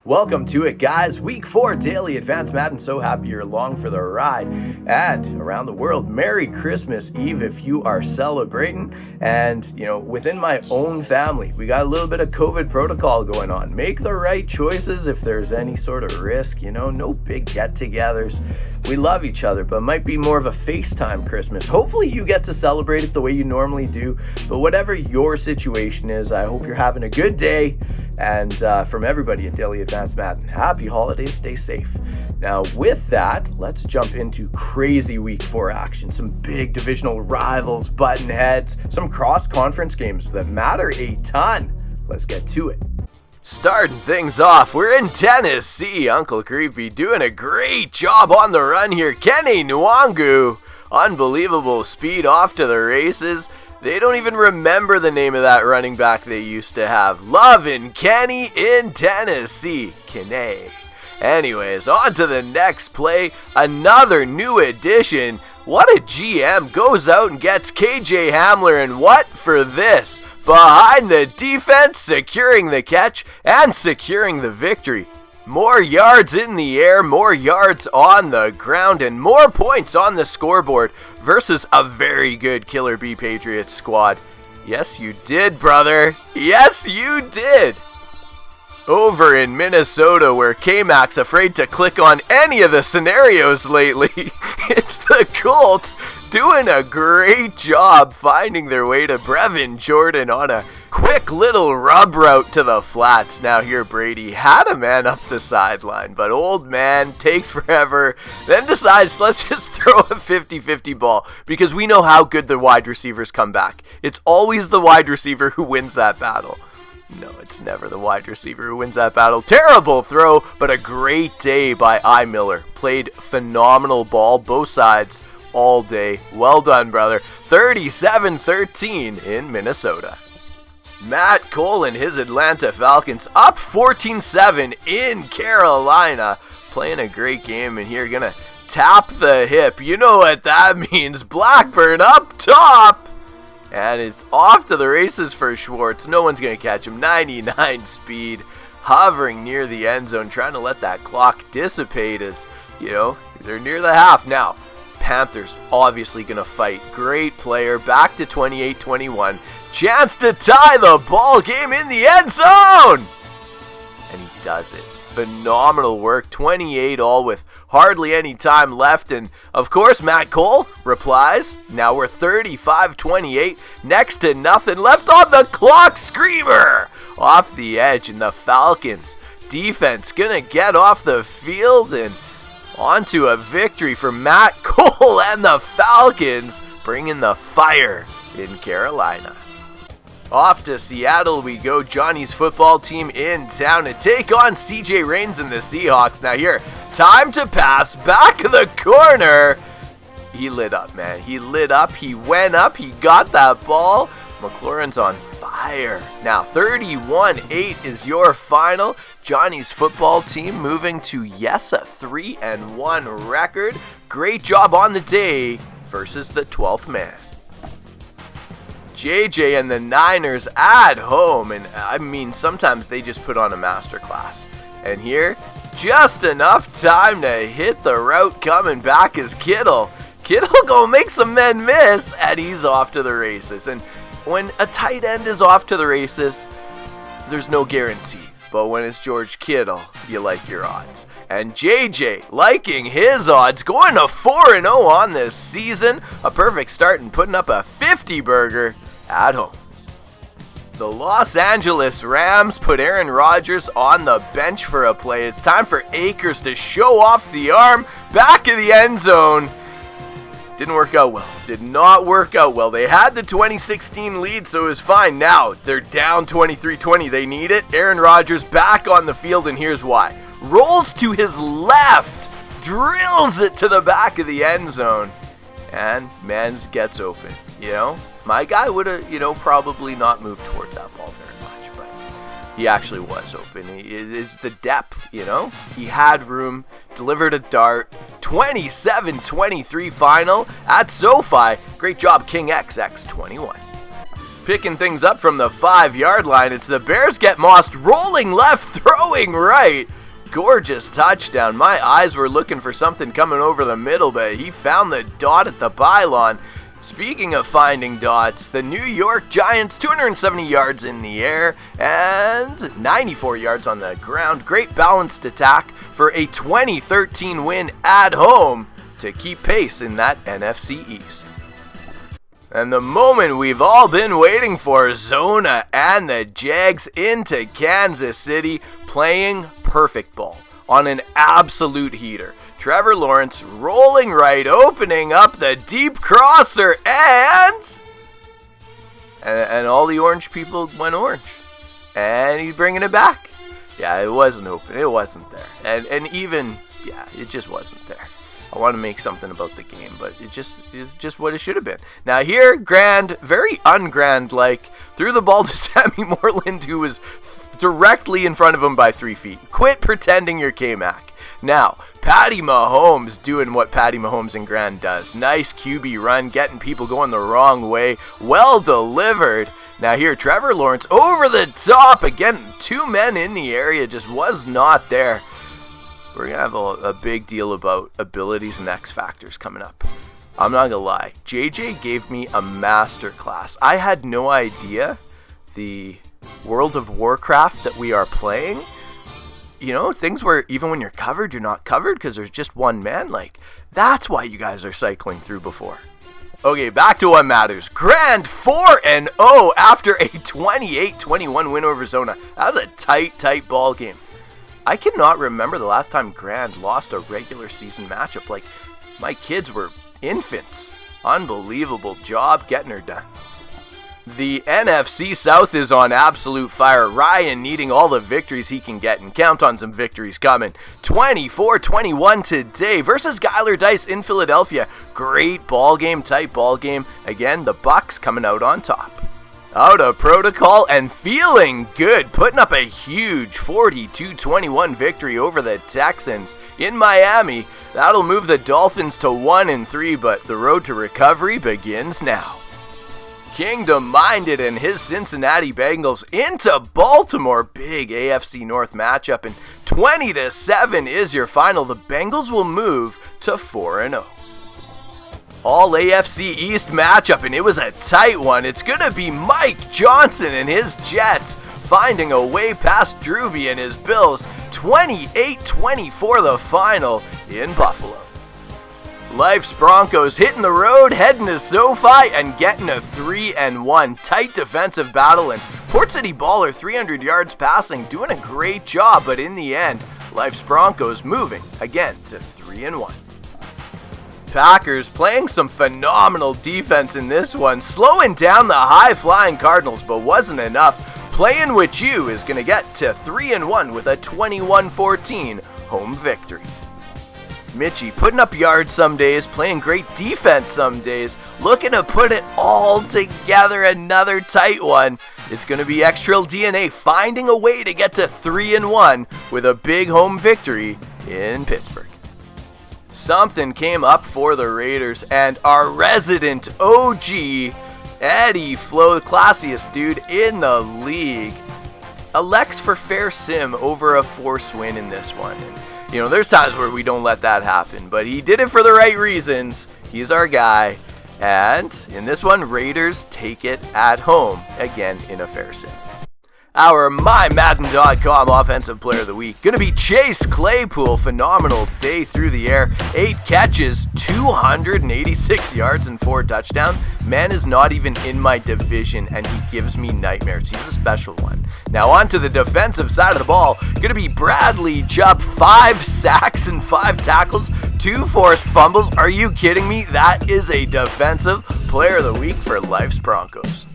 Welcome to it, guys. Week 4 Daily Advanced Madden. So happy you're along for the ride. And around the world, Merry Christmas Eve if you are celebrating. And, within my own family, we got a little bit of COVID protocol going on. Make the right choices if there's any sort of risk, no big get-togethers. We love each other, but it might be more of a FaceTime Christmas. Hopefully you get to celebrate it the way you normally do. But whatever your situation is, I hope you're having a good day. And from everybody at Daily Advanced Madden, happy holidays, stay safe. Now with that, let's jump into crazy week 4 action. Some big divisional rivals, button heads, some cross-conference games that matter a ton. Let's get to it. Starting things off, we're in Tennessee. Uncle Creepy doing a great job on the run here. Kenny Nwangu, unbelievable speed off to the races. They don't even remember the name of that running back they used to have. Lovin' Kenny in Tennessee. Kenny. Anyways, on to the next play. Another new addition. What a GM goes out and gets KJ Hamler, and what for this? Behind the defense, securing the catch and securing the victory. More yards in the air, more yards on the ground, and more points on the scoreboard versus a very good Killer Bee Patriots squad. Yes, you did, brother. Yes, you did. Over in Minnesota, where K-Mac's afraid to click on any of the scenarios lately, it's the Colts doing a great job finding their way to Brevin Jordan on a quick little rub route to the flats. Now here Brady had a man up the sideline, but old man takes forever, then decides let's just throw a 50-50 ball because we know how good the wide receivers come back. It's always the wide receiver who wins that battle. No, it's never the wide receiver who wins that battle. Terrible throw, but a great day by I. Miller. Played phenomenal ball, both sides, all day. Well done, brother. 37-13 in Minnesota. Matt Cole and his Atlanta Falcons up 14-7 in Carolina. Playing a great game, and here gonna tap the hip. You know what that means. Blackburn up top. And it's off to the races for Schwartz. No one's going to catch him. 99 speed, hovering near the end zone, trying to let that clock dissipate as, they're near the half. Now, Panthers obviously going to fight. Great player, back to 28-21. Chance to tie the ball game in the end zone! And he does it. Phenomenal work, 28 all with hardly any time left, and of course Matt Cole replies, now we're 35-28, next to nothing left on the clock. Screamer off the edge, and the Falcons defense gonna get off the field and onto a victory for Matt Cole and the Falcons, bringing the fire in Carolina. Off to Seattle we go. Johnny's football team in town to take on CJ Rains and the Seahawks. Now here, time to pass, back of the corner. He lit up, man. He lit up, he went up, he got that ball. McLaurin's on fire. Now 31-8 is your final. Johnny's football team moving to, a 3-1 record. Great job on the day versus the 12th man. JJ and the Niners at home, and sometimes they just put on a masterclass. And here, just enough time to hit the route coming back is Kittle. Kittle gonna make some men miss, and he's off to the races. And when a tight end is off to the races, there's no guarantee. But when it's George Kittle, you like your odds. And JJ liking his odds, going to 4-0 on this season. A perfect start and putting up a 50-burger at home. The Los Angeles Rams put Aaron Rodgers on the bench for a play. It's time for Akers to show off the arm. Back of the end zone. Didn't work out well. Did not work out well. They had the 2016 lead, so it was fine. Now they're down 23-20. They need it. Aaron Rodgers back on the field, and here's why. Rolls to his left. Drills it to the back of the end zone. And Mans gets open. My guy would have, probably not moved towards that ball very much, but he actually was open. It's the depth, He had room, delivered a dart. 27-23 final at SoFi. Great job, King XX21. Picking things up from the 5-yard line, it's the Bears get mossed, rolling left, throwing right. gorgeous touchdown. My eyes were looking for something coming over the middle, but he found the dot at the pylon. Speaking of finding dots, the New York Giants, 270 yards in the air and 94 yards on the ground. Great balanced attack for a 20-13 win at home to keep pace in that NFC East. And the moment we've all been waiting for, Zona and the Jags into Kansas City playing perfect ball on an absolute heater. Trevor Lawrence rolling right, opening up the deep crosser, and all the orange people went orange. And he's bringing it back. Yeah, it wasn't open. It wasn't there. And even, yeah, it just wasn't there. I want to make something about the game, but it's just what it should have been. Now here, Grand, very ungrand-like, threw the ball to Sammy Moreland, who was directly in front of him by 3 feet. Quit pretending you're K-Mac. Now, Patty Mahomes doing what Patty Mahomes and Grand does. Nice QB run, getting people going the wrong way. Well delivered. Now here, Trevor Lawrence over the top. Again, 2 men in the area, just was not there. We're going to have a big deal about abilities and X factors coming up. I'm not going to lie. JJ gave me a master class. I had no idea the World of Warcraft that we are playing, you know, things where even when you're covered, you're not covered because there's just one man. Like, that's why you guys are cycling through before. Okay, back to what matters. Grand 4-0 after a 28-21 win over Zona. That was a tight ball game. I cannot remember the last time Grand lost a regular season matchup. Like, my kids were infants. Unbelievable job getting her done. The NFC South is on absolute fire. Ryan needing all the victories he can get, and count on some victories coming. 24-21 today versus Skylar Dice in Philadelphia. Great ball game, tight ball game. Again, the Bucks coming out on top. Out of protocol and feeling good, putting up a huge 42-21 victory over the Texans in Miami. That'll move the Dolphins to 1-3, but the road to recovery begins now. Kingdom Minded and his Cincinnati Bengals into Baltimore. Big AFC North matchup, and 20-7 is your final. The Bengals will move to 4-0. All AFC East matchup, and it was a tight one. It's going to be Mike Johnson and his Jets finding a way past Drewby and his Bills. 28-24 the final in Buffalo. Life's Broncos hitting the road, heading to SoFi, and getting a 3-1. Tight defensive battle, and Port City Baller 300 yards passing, doing a great job, but in the end, Life's Broncos moving again to 3-1. Packers playing some phenomenal defense in this one, slowing down the high-flying Cardinals, but wasn't enough. Playing with you is going to get to 3-1 with a 21-14 home victory. Mitchie putting up yards some days, playing great defense some days, looking to put it all together. Another tight one. It's going to be Extrail DNA finding a way to get to 3-1 with a big home victory in Pittsburgh. Something came up for the Raiders, and our resident OG, Eddie Flo, the classiest dude in the league, elects for fair sim over a force win in this one. And, you know, there's times where we don't let that happen, but he did it for the right reasons. He's our guy. And in this one, Raiders take it at home, again in a fair sim. Our MyMadden.com Offensive Player of the Week going to be Chase Claypool. Phenomenal day through the air. 8 catches, 286 yards, and 4 touchdowns. Man is not even in my division, and he gives me nightmares. He's a special one. Now on to the defensive side of the ball. Going to be Bradley Chubb. 5 sacks and 5 tackles, 2 forced fumbles. Are you kidding me? That is a Defensive Player of the Week for Life's Broncos.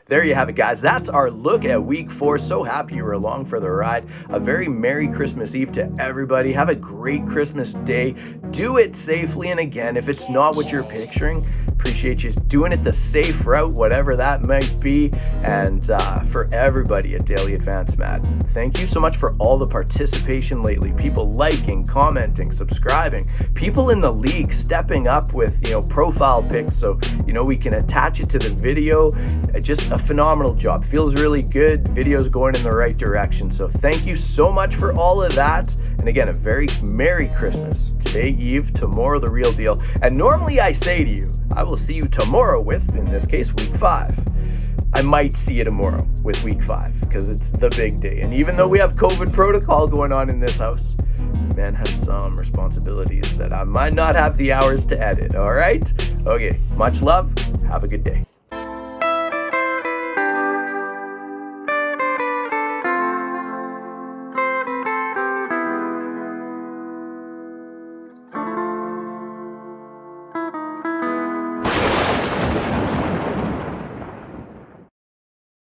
There you have it, guys. That's our look at Week 4. So happy you were along for the ride. A very Merry Christmas Eve to everybody. Have a great Christmas day. Do it safely. And again, if it's not what you're picturing, appreciate you doing it the safe route, whatever that might be. And for everybody at Daily Advanced Madden, thank you so much for all the participation lately. People liking, commenting, subscribing, people in the league stepping up with, profile pics so, we can attach it to the video. Just a phenomenal job. Feels really good. Videos going in the right direction. So thank you so much for all of that. And again, a very Merry Christmas. Today, Eve, tomorrow, the real deal. And normally I say to you, I will see you tomorrow with, in this case, week 5. I might see you tomorrow with week 5 because it's the big day. And even though we have COVID protocol going on in this house, man has some responsibilities that I might not have the hours to edit. All right? Okay. Much love. Have a good day.